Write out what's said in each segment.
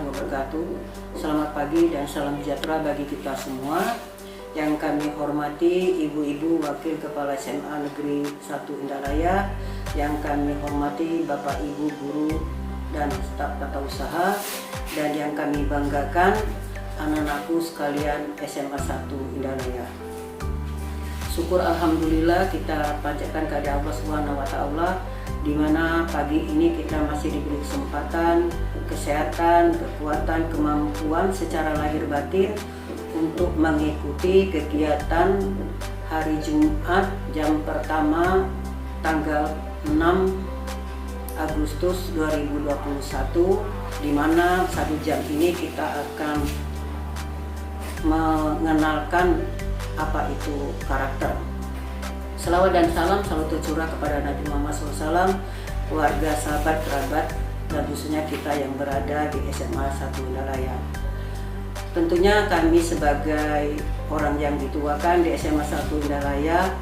warahmatullahi wabarakatuh. Selamat pagi dan salam sejahtera bagi kita semua. Yang kami hormati Ibu-Ibu Wakil Kepala SMA Negeri 1 Indaraya, yang kami hormati Bapak Ibu Guru dan staf tata usaha, dan yang kami banggakan anak-anakku sekalian SMA 1 Indaraya. Syukur alhamdulillah kita panjatkan kepada Allah Subhanahu wa taala, di mana pagi ini kita masih diberi kesempatan, kesehatan, kekuatan, kemampuan secara lahir batin untuk mengikuti kegiatan hari Jumat jam pertama tanggal 6 Agustus 2021, di mana 1 jam ini kita akan mengenalkan apa itu karakter. Selawat dan salam selalu tercurah kepada Nabi Muhammad SAW, keluarga, sahabat, kerabat, dan khususnya kita yang berada di SMA 1 Indaraya. Tentunya kami sebagai orang yang dituakan di SMA 1 Indaraya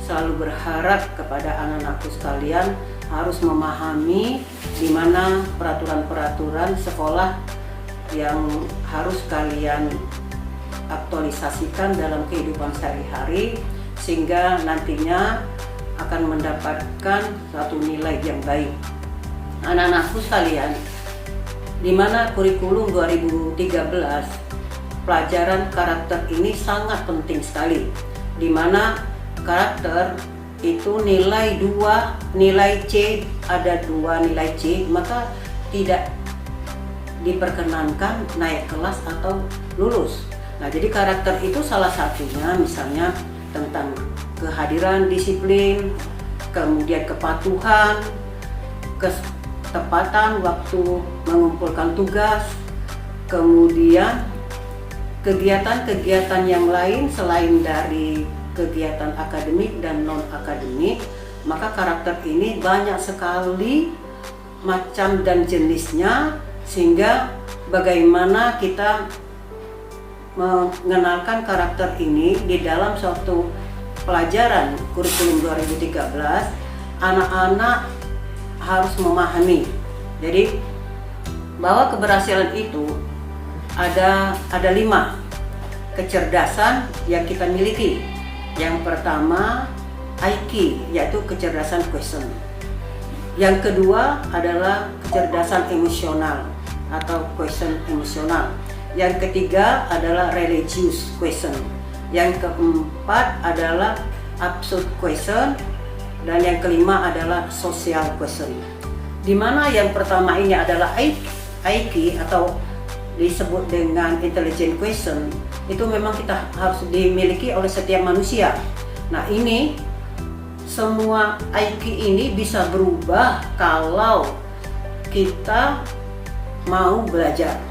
selalu berharap kepada anak-anakku sekalian harus memahami di mana peraturan-peraturan sekolah yang harus kalian aktualisasikan dalam kehidupan sehari-hari, sehingga nantinya akan mendapatkan satu nilai yang baik. Anak-anakku sekalian, di mana kurikulum 2013 pelajaran karakter ini sangat penting sekali, di mana karakter itu nilai 2, nilai C, ada 2 nilai C, maka tidak diperkenankan naik kelas atau lulus. Nah, jadi karakter itu salah satunya misalnya tentang kehadiran disiplin, kemudian kepatuhan, ketepatan waktu mengumpulkan tugas, kemudian kegiatan-kegiatan yang lain selain dari kegiatan akademik dan non-akademik. Maka karakter ini banyak sekali macam dan jenisnya, sehingga bagaimana kita mengenalkan karakter ini di dalam suatu pelajaran kurikulum 2013, anak-anak harus memahami. Jadi bahwa keberhasilan itu ada 5 kecerdasan yang kita miliki. Yang pertama IQ, yaitu kecerdasan question. Yang kedua adalah kecerdasan emosional atau question emosional. Yang ketiga adalah religious question. Yang keempat adalah absurd question, dan yang kelima adalah social question. Di mana yang pertama ini adalah IQ atau disebut dengan intelligent question, itu memang kita harus dimiliki oleh setiap manusia. Nah, ini semua IQ ini bisa berubah kalau kita mau belajar.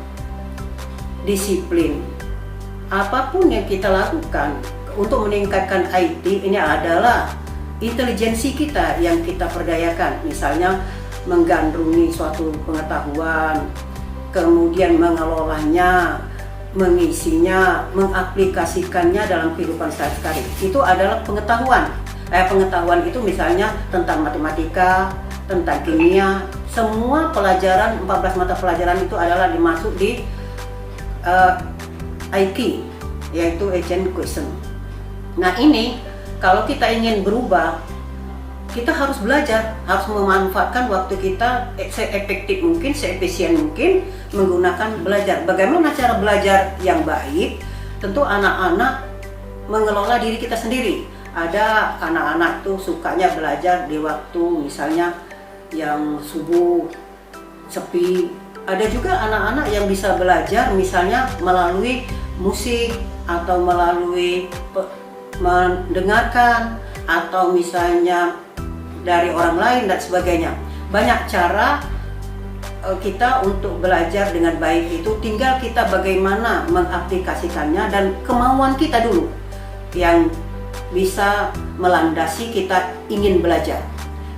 Disiplin apapun yang kita lakukan untuk meningkatkan IT ini adalah intelijensi kita yang kita perdayakan. Misalnya menggandrungi suatu pengetahuan, kemudian mengelolanya, mengisinya, mengaplikasikannya dalam kehidupan sehari-hari. Itu adalah pengetahuan. Pengetahuan itu misalnya tentang matematika, tentang kimia, semua pelajaran, 14 mata pelajaran itu adalah dimasuk di IQ, yaitu agent question. Nah, ini kalau kita ingin berubah, kita harus belajar, harus memanfaatkan waktu kita seefektif mungkin, seefisien mungkin menggunakan belajar. Bagaimana cara belajar yang baik? Tentu anak-anak mengelola diri kita sendiri. Ada anak-anak tuh sukanya belajar di waktu misalnya yang subuh sepi. Ada juga anak-anak yang bisa belajar misalnya melalui musik atau melalui mendengarkan, atau misalnya dari orang lain dan sebagainya. Banyak cara kita untuk belajar dengan baik itu, tinggal kita bagaimana mengaplikasikannya dan kemauan kita dulu yang bisa melandasi kita ingin belajar.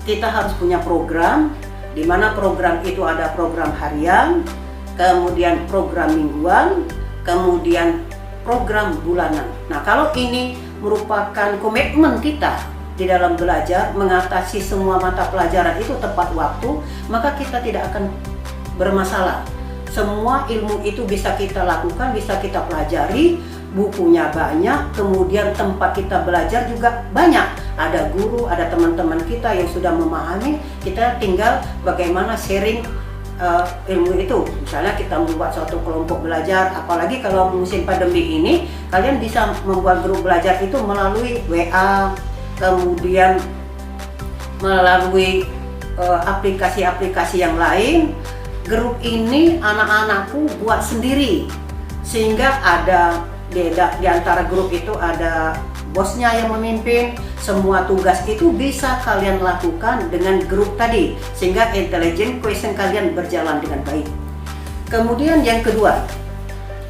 Kita harus punya program, di mana program itu ada program harian, kemudian program mingguan, kemudian program bulanan. Nah, kalau ini merupakan komitmen kita di dalam belajar, mengatasi semua mata pelajaran itu tepat waktu, maka kita tidak akan bermasalah. Semua ilmu itu bisa kita lakukan, bisa kita pelajari, bukunya banyak, kemudian tempat kita belajar juga banyak. Ada guru, ada teman-teman kita yang sudah memahami, kita tinggal bagaimana sharing ilmu itu. Misalnya kita membuat suatu kelompok belajar, apalagi kalau musim pandemi ini, kalian bisa membuat grup belajar itu melalui WA, kemudian melalui aplikasi-aplikasi yang lain. Grup ini anak-anakku buat sendiri, sehingga ada di antara grup itu ada bosnya yang memimpin. Semua tugas itu bisa kalian lakukan dengan grup tadi, sehingga intelligent question kalian berjalan dengan baik. Kemudian yang kedua,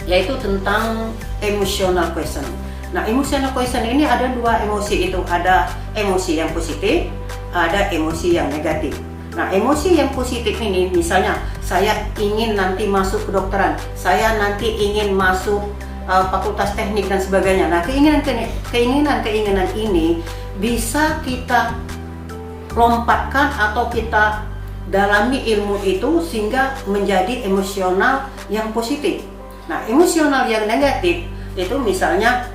yaitu tentang emotional question. Nah, emotional question ini ada dua emosi itu, ada emosi yang positif, ada emosi yang negatif. Nah, emosi yang positif ini, misalnya saya ingin nanti masuk kedokteran, saya nanti ingin masuk fakultas teknik dan sebagainya. Nah, keinginan ini bisa kita lompatkan atau kita dalami ilmu itu sehingga menjadi emosional yang positif. Nah, emosional yang negatif itu misalnya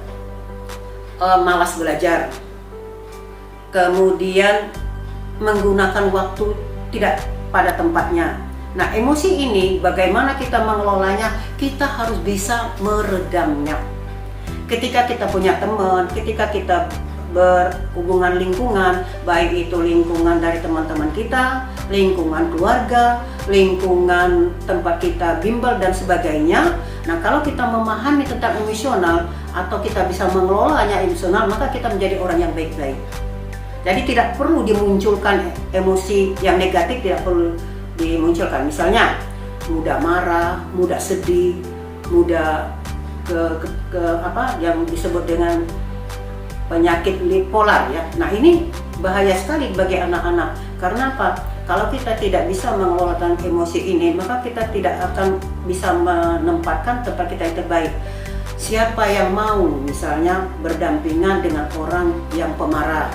malas belajar, kemudian menggunakan waktu tidak pada tempatnya. Nah, emosi ini bagaimana kita mengelolanya? Kita harus bisa meredamnya. Ketika kita punya teman, ketika kita berhubungan lingkungan, baik itu lingkungan dari teman-teman kita, lingkungan keluarga, lingkungan tempat kita bimbel dan sebagainya. Nah, kalau kita memahami tentang emosional atau kita bisa mengelolanya emosional, maka kita menjadi orang yang baik-baik. Jadi tidak perlu dimunculkan emosi yang negatif, tidak perlu dimunculkan. Misalnya mudah marah, mudah sedih, mudah ke apa yang disebut dengan penyakit bipolar ya. Nah, ini bahaya sekali bagi anak-anak. Karena apa? Kalau kita tidak bisa mengelolakan emosi ini, maka kita tidak akan bisa menempatkan tempat kita yang terbaik. Siapa yang mau misalnya berdampingan dengan orang yang pemarah,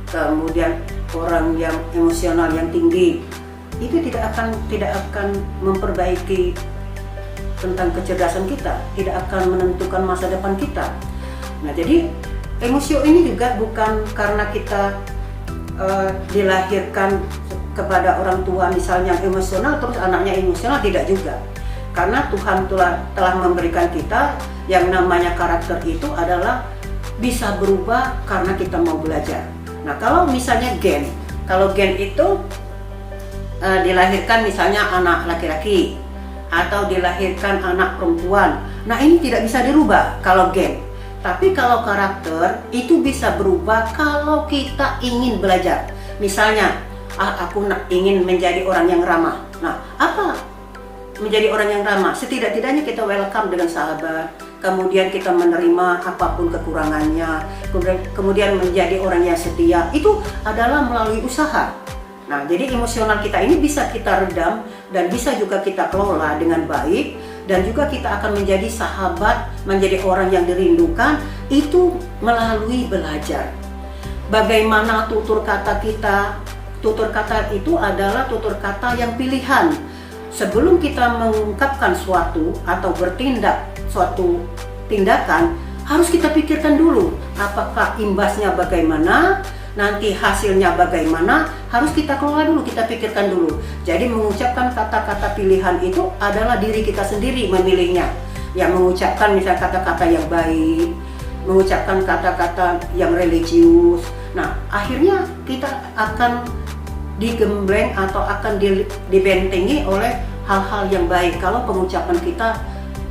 kemudian orang yang emosional yang tinggi, itu tidak akan memperbaiki tentang kecerdasan kita, tidak akan menentukan masa depan kita. Nah, jadi emosio ini juga bukan karena kita dilahirkan kepada orang tua misalnya emosional terus anaknya emosional, tidak juga. Karena Tuhan telah memberikan kita yang namanya karakter itu adalah bisa berubah karena kita mau belajar. Nah, kalau misalnya kalau gen itu dilahirkan misalnya anak laki-laki atau dilahirkan anak perempuan, nah ini tidak bisa dirubah kalau gen. Tapi kalau karakter itu bisa berubah kalau kita ingin belajar. Misalnya, aku ingin menjadi orang yang ramah. Nah, apa menjadi orang yang ramah? Setidak-tidaknya kita welcome dengan sahabat, kemudian kita menerima apapun kekurangannya, kemudian menjadi orang yang setia. Itu adalah melalui usaha. Nah, jadi emosional kita ini bisa kita redam dan bisa juga kita kelola dengan baik, dan juga kita akan menjadi sahabat, menjadi orang yang dirindukan itu melalui belajar. Bagaimana tutur kata kita? Tutur kata itu adalah tutur kata yang pilihan. Sebelum kita mengungkapkan suatu atau bertindak suatu tindakan, harus kita pikirkan dulu apakah imbasnya bagaimana, nanti hasilnya bagaimana, harus kita kelola dulu, kita pikirkan dulu. Jadi mengucapkan kata-kata pilihan itu adalah diri kita sendiri memilihnya. Yang mengucapkan misalnya kata-kata yang baik, mengucapkan kata-kata yang religius. Nah, akhirnya kita akan digembleng atau akan dibentengi oleh hal-hal yang baik kalau pengucapan kita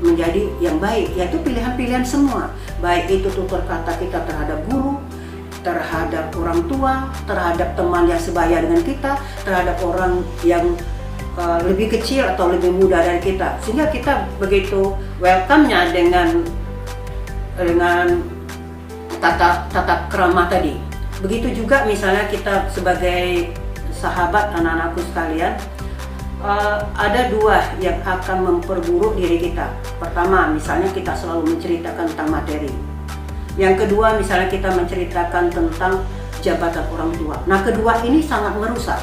menjadi yang baik, yaitu pilihan-pilihan semua. Baik itu tutur kata kita terhadap guru, terhadap orang tua, terhadap teman yang sebaya dengan kita, terhadap orang yang lebih kecil atau lebih muda dari kita, sehingga kita begitu welcome-nya dengan tata krama tadi. Begitu juga misalnya kita sebagai sahabat anak-anakku sekalian, ada dua yang akan memperburuk diri kita. Pertama, misalnya kita selalu menceritakan tentang materi. Yang kedua, misalnya kita menceritakan tentang jabatan orang tua. Nah, kedua ini sangat merusak.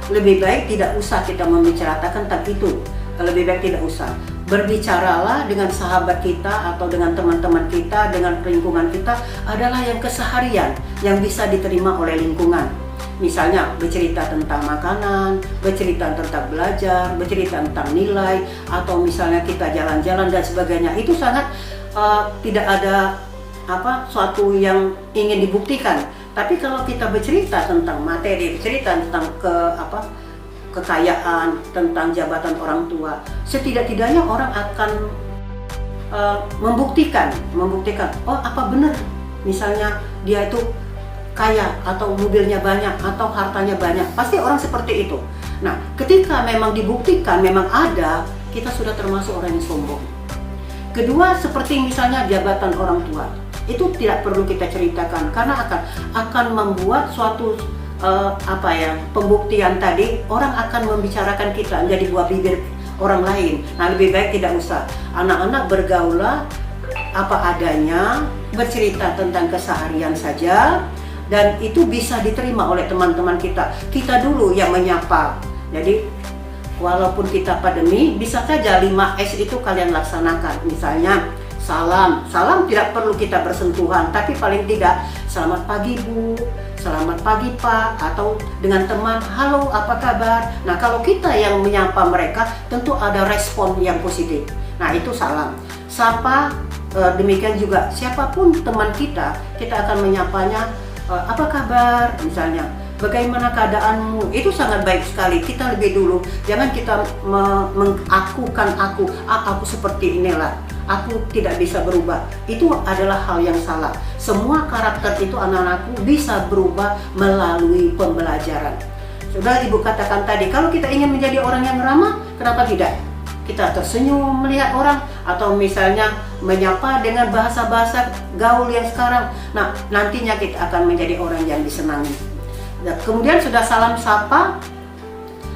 Lebih baik tidak usah kita membicarakan tentang itu. lebih baik tidak usah. Berbicaralah dengan sahabat kita atau dengan teman-teman kita, dengan lingkungan kita adalah yang keseharian yang bisa diterima oleh lingkungan. Misalnya bercerita tentang makanan, bercerita tentang belajar, bercerita tentang nilai, atau misalnya kita jalan-jalan dan sebagainya. Itu sangat tidak ada suatu yang ingin dibuktikan. Tapi kalau kita bercerita tentang materi, bercerita tentang kekayaan, tentang jabatan orang tua, setidak-tidaknya orang akan membuktikan, oh apa benar misalnya dia itu kaya atau mobilnya banyak atau hartanya banyak, pasti orang seperti itu. Nah, ketika memang dibuktikan memang ada, kita sudah termasuk orang yang sombong. Kedua, seperti misalnya jabatan orang tua, itu tidak perlu kita ceritakan karena akan membuat suatu pembuktian tadi, orang akan membicarakan kita menjadi buah bibir orang lain. Nah, lebih baik tidak usah. Anak-anak bergaulah apa adanya, bercerita tentang keseharian saja, dan itu bisa diterima oleh teman-teman kita. Kita dulu yang menyapa. Jadi walaupun kita pandemi, bisa saja 5S itu kalian laksanakan. Misalnya salam tidak perlu kita bersentuhan, tapi paling tidak selamat pagi Bu, selamat pagi Pak, atau dengan teman, halo apa kabar. Nah, kalau kita yang menyapa mereka tentu ada respon yang positif. Nah, itu salam. Sapa, demikian juga siapapun teman kita akan menyapanya, apa kabar misalnya, bagaimana keadaanmu, itu sangat baik sekali. Kita lebih dulu, jangan kita mengakukan aku seperti inilah, aku tidak bisa berubah. Itu adalah hal yang salah. Semua karakter itu anak-anakku bisa berubah melalui pembelajaran. Sudah Ibu katakan tadi, kalau kita ingin menjadi orang yang ramah, kenapa tidak? Kita tersenyum melihat orang, atau misalnya menyapa dengan bahasa-bahasa gaul yang sekarang. Nah, nantinya kita akan menjadi orang yang disenangi. Nah, kemudian sudah salam sapa,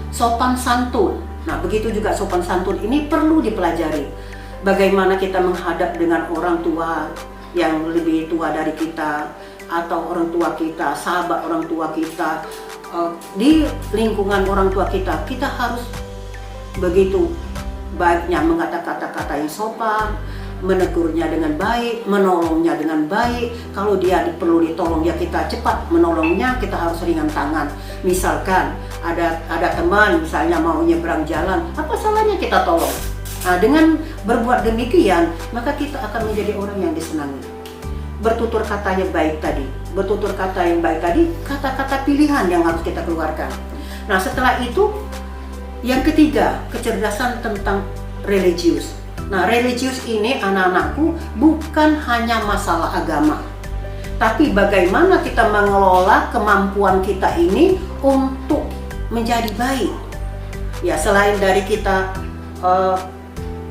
sopan santun. Nah, begitu juga sopan santun ini perlu dipelajari. Bagaimana kita menghadap dengan orang tua yang lebih tua dari kita, atau orang tua kita, sahabat orang tua kita, di lingkungan orang tua kita harus begitu baiknya mengatakan kata-kata yang sopan, menegurnya dengan baik, menolongnya dengan baik. Kalau dia perlu ditolong, ya kita cepat menolongnya, kita harus ringan tangan. Misalkan ada teman misalnya mau nyebrang jalan, apa salahnya kita tolong? Nah, dengan berbuat demikian, maka kita akan menjadi orang yang disenangi. Bertutur kata yang baik tadi, kata-kata pilihan yang harus kita keluarkan. Nah, setelah itu, yang ketiga, kecerdasan tentang religius. Nah, religius ini anak-anakku bukan hanya masalah agama, tapi bagaimana kita mengelola kemampuan kita ini untuk menjadi baik. Ya, selain dari kita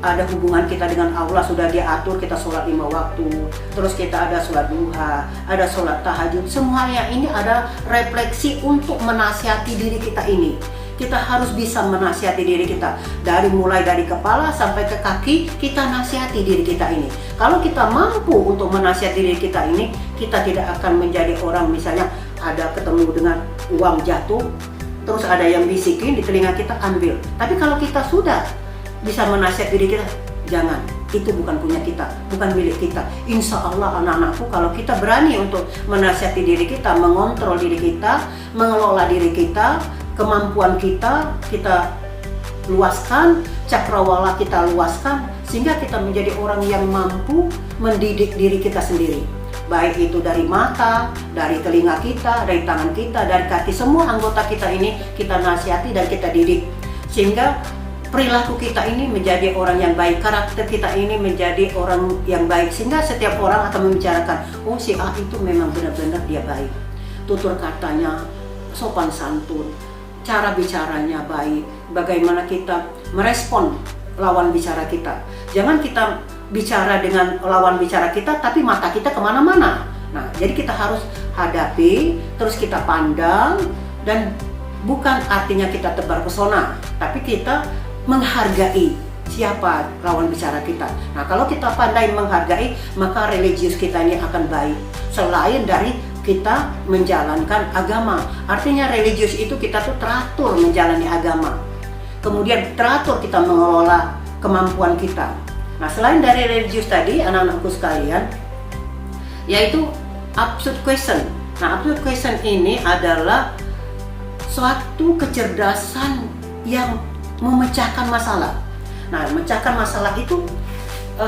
ada hubungan kita dengan Allah sudah diatur, kita sholat 5 waktu, terus kita ada sholat duha, ada sholat tahajud, semuanya ini ada refleksi untuk menasihati diri kita ini. Kita harus bisa menasihati diri kita, mulai dari kepala sampai ke kaki, kita nasihati diri kita ini. Kalau kita mampu untuk menasihati diri kita ini, kita tidak akan menjadi orang misalnya ada ketemu dengan uang jatuh, terus ada yang bisikin di telinga kita, ambil. Tapi kalau kita sudah bisa menasihati diri kita, jangan, itu bukan punya kita, bukan milik kita. Insya Allah anak-anakku, kalau kita berani untuk menasihati diri kita, mengontrol diri kita, mengelola diri kita, kemampuan kita luaskan, cakrawala kita luaskan, sehingga kita menjadi orang yang mampu mendidik diri kita sendiri. Baik itu dari mata, dari telinga kita, dari tangan kita, dari kaki, semua anggota kita ini kita nasihati dan kita didik. Sehingga perilaku kita ini menjadi orang yang baik, karakter kita ini menjadi orang yang baik, sehingga setiap orang akan membicarakan, oh si A itu memang benar-benar dia baik. Tutur katanya sopan santun, cara bicaranya baik, bagaimana kita merespon lawan bicara kita. Jangan kita bicara dengan lawan bicara kita, tapi mata kita kemana-mana. Nah, jadi kita harus hadapi, terus kita pandang, dan bukan artinya kita tebar pesona, tapi kita menghargai siapa lawan bicara kita. Nah, kalau kita pandai menghargai, maka religius kita ini akan baik. Selain dari kita menjalankan agama, artinya religius itu kita tuh teratur menjalani agama. kemudian teratur kita mengelola kemampuan kita. Nah, selain dari religius tadi, anak-anakku sekalian, yaitu absurd question. Nah, absurd question ini adalah suatu kecerdasan yang memecahkan masalah. Nah, memecahkan masalah itu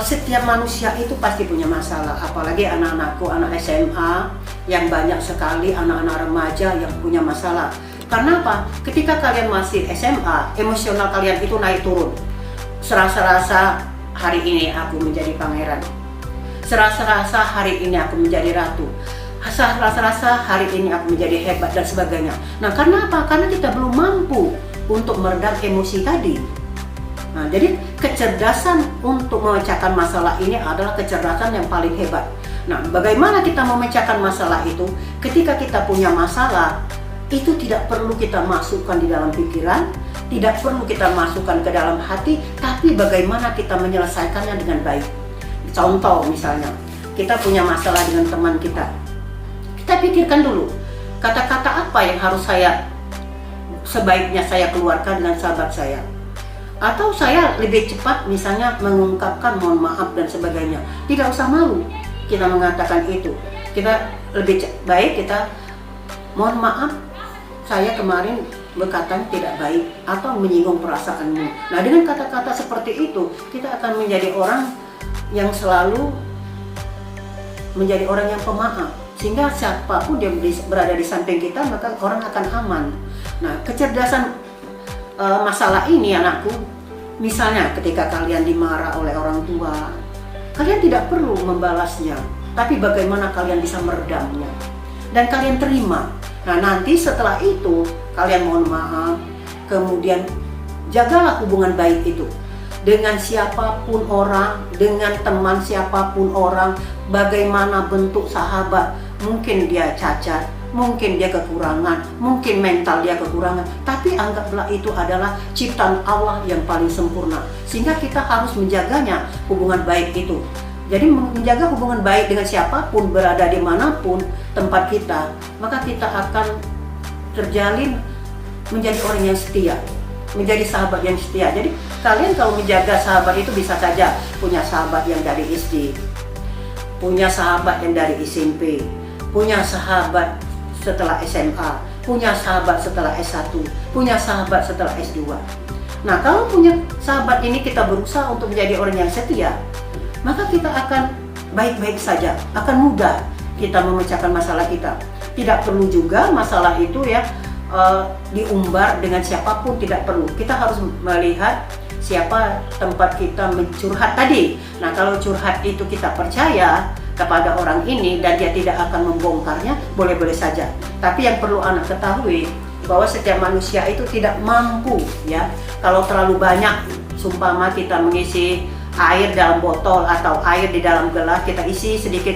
setiap manusia itu pasti punya masalah, apalagi anak-anakku, anak SMA yang banyak sekali anak-anak remaja yang punya masalah. Karena apa? Ketika kalian masih SMA, emosional kalian itu naik turun. Serasa-rasa hari ini aku menjadi pangeran. Serasa-rasa hari ini aku menjadi ratu. Rasa-rasa hari ini aku menjadi hebat dan sebagainya. Nah, karena apa? Karena kita belum mampu untuk meredam emosi tadi. Nah, jadi kecerdasan untuk memecahkan masalah ini adalah kecerdasan yang paling hebat. Nah, bagaimana kita memecahkan masalah itu? Ketika kita punya masalah, itu tidak perlu kita masukkan di dalam pikiran, tidak perlu kita masukkan ke dalam hati, tapi bagaimana kita menyelesaikannya dengan baik. Contoh misalnya, kita punya masalah dengan teman kita. Kita pikirkan dulu, kata-kata apa yang harus sebaiknya saya keluarkan dengan sahabat saya. Atau saya lebih cepat misalnya mengungkapkan mohon maaf dan sebagainya. Tidak usah malu kita mengatakan itu. Kita lebih baik kita mohon maaf, saya kemarin berkata tidak baik atau menyinggung perasaanmu. Nah, dengan kata-kata seperti itu kita akan menjadi orang yang selalu menjadi orang yang pemaaf, sehingga siapapun dia berada di samping kita maka orang akan aman. Nah, kecerdasan masalah ini anakku, misalnya ketika kalian dimarah oleh orang tua, kalian tidak perlu membalasnya, tapi bagaimana kalian bisa meredamnya dan kalian terima. Nah, nanti setelah itu kalian mohon maaf, kemudian jagalah hubungan baik itu dengan siapapun orang, dengan teman siapapun orang, bagaimana bentuk sahabat, mungkin dia cacat, mungkin dia kekurangan, mungkin mental dia kekurangan, tapi anggaplah itu adalah ciptaan Allah yang paling sempurna, sehingga kita harus menjaganya hubungan baik itu. Jadi menjaga hubungan baik dengan siapapun, berada dimanapun tempat kita, maka kita akan terjalin menjadi orang yang setia, menjadi sahabat yang setia. Jadi kalian kalau menjaga sahabat itu bisa saja punya sahabat yang dari SD, punya sahabat yang dari SMP, punya sahabat setelah SMA, punya sahabat setelah S1, punya sahabat setelah S2. Nah, kalau punya sahabat ini kita berusaha untuk menjadi orang yang setia, maka kita akan baik-baik saja, akan mudah kita memecahkan masalah kita. Tidak perlu juga masalah itu diumbar dengan siapapun, tidak perlu. Kita harus melihat siapa tempat kita mencurhat tadi. Nah, kalau curhat itu kita percaya kepada orang ini dan dia tidak akan membongkarnya, boleh-boleh saja. Tapi yang perlu anak ketahui bahwa setiap manusia itu tidak mampu ya. Kalau terlalu banyak, sumpama kita mengisi air dalam botol atau air di dalam gelas, kita isi sedikit,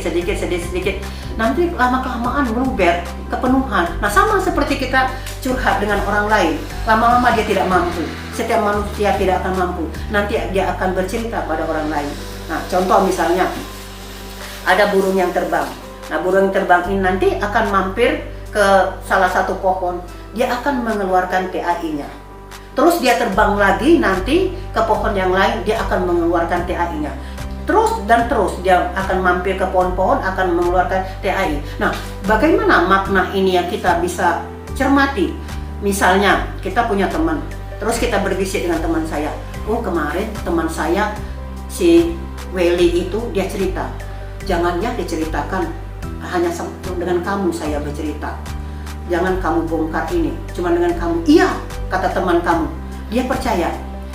nanti lama-kelamaan meluber kepenuhan. Nah, sama seperti kita curhat dengan orang lain, lama-lama dia tidak mampu. Setiap manusia tidak akan mampu, nanti dia akan bercerita pada orang lain. Nah, contoh misalnya ada burung yang terbang. Nah, burung yang terbang ini nanti akan mampir ke salah satu pohon, dia akan mengeluarkan TAI-nya. Terus dia terbang lagi nanti ke pohon yang lain, dia akan mengeluarkan TAI-nya. Terus dia akan mampir ke pohon-pohon, akan mengeluarkan TAI. Nah, bagaimana makna ini yang kita bisa cermati? Misalnya kita punya teman, terus kita berbisik dengan teman saya. Oh, kemarin teman saya si Welly itu dia cerita. Jangan ya diceritakan hanya dengan kamu saya bercerita. Jangan kamu bongkar ini, cuma dengan kamu. Iya, kata teman kamu, dia percaya.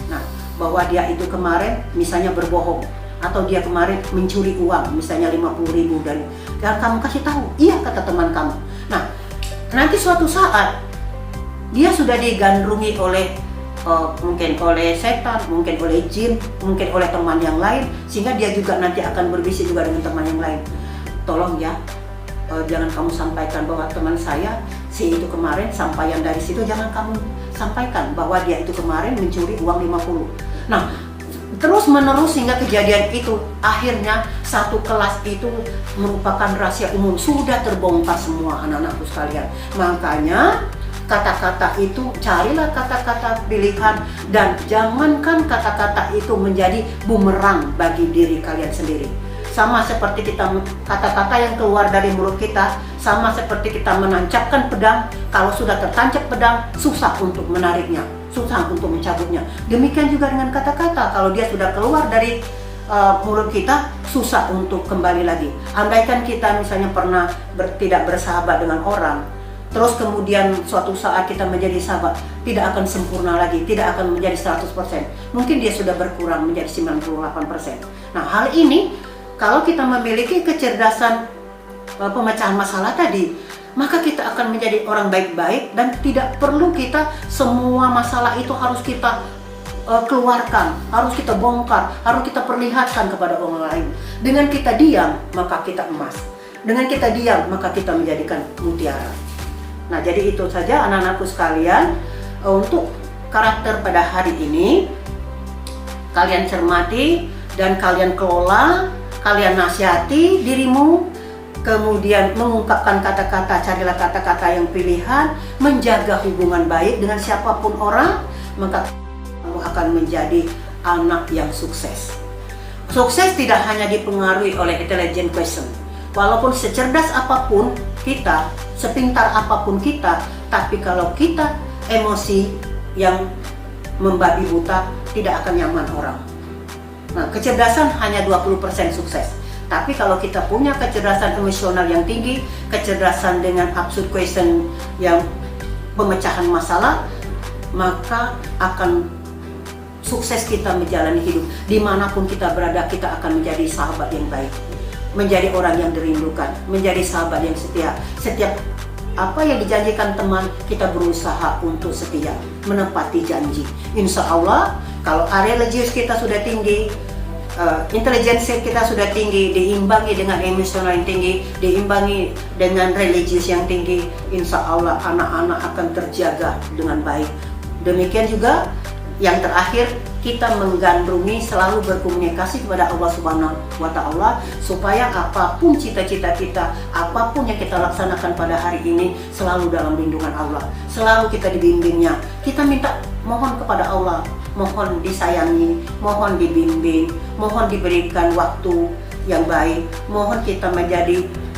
Nah, bahwa dia itu kemarin misalnya berbohong, atau dia kemarin mencuri uang, misalnya 50.000 dan kamu kasih tahu. Iya, kata teman kamu. Nah, nanti suatu saat dia sudah digandrungi oleh mungkin oleh setan, mungkin oleh jin, mungkin oleh teman yang lain, sehingga dia juga nanti akan berbisik juga dengan teman yang lain. Tolong ya, jangan kamu sampaikan bahwa teman saya si itu kemarin sampaian dari situ, jangan kamu sampaikan bahwa dia itu kemarin mencuri uang 50. Nah, terus menerus hingga kejadian itu akhirnya satu kelas itu merupakan rahasia umum, sudah terbongkar semua anak-anakku sekalian. Makanya kata-kata itu, carilah kata-kata pilihan, dan jangankan kata-kata itu menjadi bumerang bagi diri kalian sendiri. Sama seperti kata-kata yang keluar dari mulut kita, sama seperti kita menancapkan pedang. Kalau sudah tertancap pedang, susah untuk menariknya, susah untuk mencabutnya. Demikian juga dengan kata-kata, kalau dia sudah keluar dari mulut kita, susah untuk kembali lagi. Andaikan kita misalnya pernah tidak bersahabat dengan orang, terus kemudian suatu saat kita menjadi sahabat, tidak akan sempurna lagi, tidak akan menjadi 100%. Mungkin dia sudah berkurang menjadi 98%. Nah, hal ini kalau kita memiliki kecerdasan pemecahan masalah tadi, maka kita akan menjadi orang baik-baik, dan tidak perlu kita semua masalah itu harus kita keluarkan, harus kita bongkar, harus kita perlihatkan kepada orang lain. Dengan kita diam, maka kita emas. Dengan kita diam, maka kita menjadikan mutiara. Nah, jadi itu saja anak-anakku sekalian, untuk karakter pada hari ini. Kalian cermati dan kalian kelola, kalian nasihati dirimu, kemudian mengungkapkan kata-kata, carilah kata-kata yang pilihan, menjaga hubungan baik dengan siapapun orang, maka kamu akan menjadi anak yang sukses. Sukses tidak hanya dipengaruhi oleh intelligent question. Walaupun secerdas apapun kita, sepintar apapun kita, tapi kalau kita emosi yang membabi buta, tidak akan nyaman orang. Nah, kecerdasan hanya 20% sukses. Tapi kalau kita punya kecerdasan emosional yang tinggi, kecerdasan dengan absurd question yang pemecahan masalah, maka akan sukses kita menjalani hidup. Dimanapun kita berada, kita akan menjadi sahabat yang baik, menjadi orang yang dirindukan, menjadi sahabat yang setia. Setiap apa yang dijanjikan teman, kita berusaha untuk setia, menepati janji. Insya Allah, kalau area religius kita sudah tinggi, intelijensi kita sudah tinggi, diimbangi dengan emosional yang tinggi, diimbangi dengan religius yang tinggi, insya Allah anak-anak akan terjaga dengan baik. Demikian juga yang terakhir, kita menggandrungi, selalu berkomunikasi kepada Allah Subhanahu wa Ta'ala, supaya apapun cita-cita kita, apapun yang kita laksanakan pada hari ini, selalu dalam lindungan Allah, selalu kita dibimbingnya. Kita minta, mohon kepada Allah, mohon disayangi, mohon dibimbing, mohon diberikan waktu yang baik, mohon kita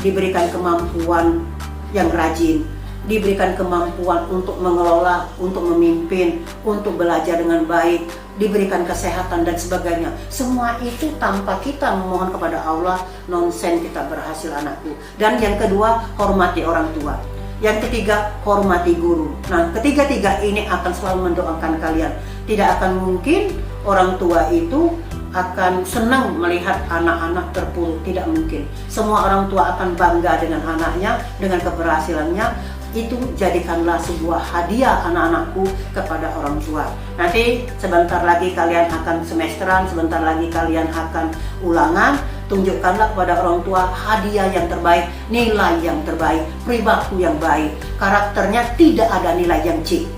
diberikan kemampuan yang rajin, diberikan kemampuan untuk mengelola, untuk memimpin, untuk belajar dengan baik, diberikan kesehatan dan sebagainya. Semua itu tanpa kita memohon kepada Allah, nonsen kita berhasil anakku. Dan yang kedua, hormati orang tua. Yang ketiga, hormati guru. Nah, ketiga-tiga ini akan selalu mendoakan kalian. Tidak akan mungkin orang tua itu akan senang melihat anak-anak terpuruk, tidak mungkin. Semua orang tua akan bangga dengan anaknya, dengan keberhasilannya. Itu jadikanlah sebuah hadiah anak-anakku kepada orang tua. Nanti sebentar lagi kalian akan semesteran, sebentar lagi kalian akan ulangan. Tunjukkanlah kepada orang tua hadiah yang terbaik, nilai yang terbaik, perilaku yang baik, karakternya tidak ada nilai yang C.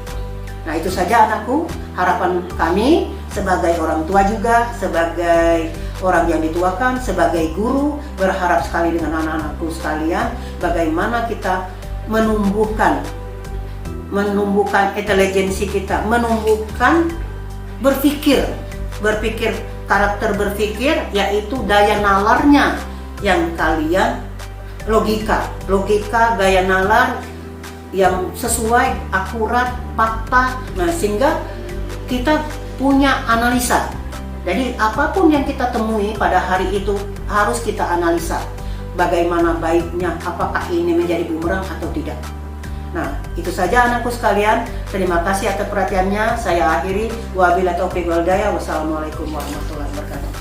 Nah, itu saja anakku, harapan kami sebagai orang tua juga, sebagai orang yang dituakan, sebagai guru, berharap sekali dengan anak-anakku sekalian, bagaimana kita menumbuhkan intelijensi kita, menumbuhkan karakter berpikir, yaitu daya nalarnya yang kalian logika, gaya nalar yang sesuai, akurat, fakta. Nah, sehingga kita punya analisa. Jadi apapun yang kita temui pada hari itu harus kita analisa. Bagaimana baiknya, apakah ini menjadi bumerang atau tidak. Nah, itu saja anakku sekalian. Terima kasih atas perhatiannya. Saya akhiri. Wabillahi taufiq wal hidayah. Wassalamualaikum warahmatullahi wabarakatuh.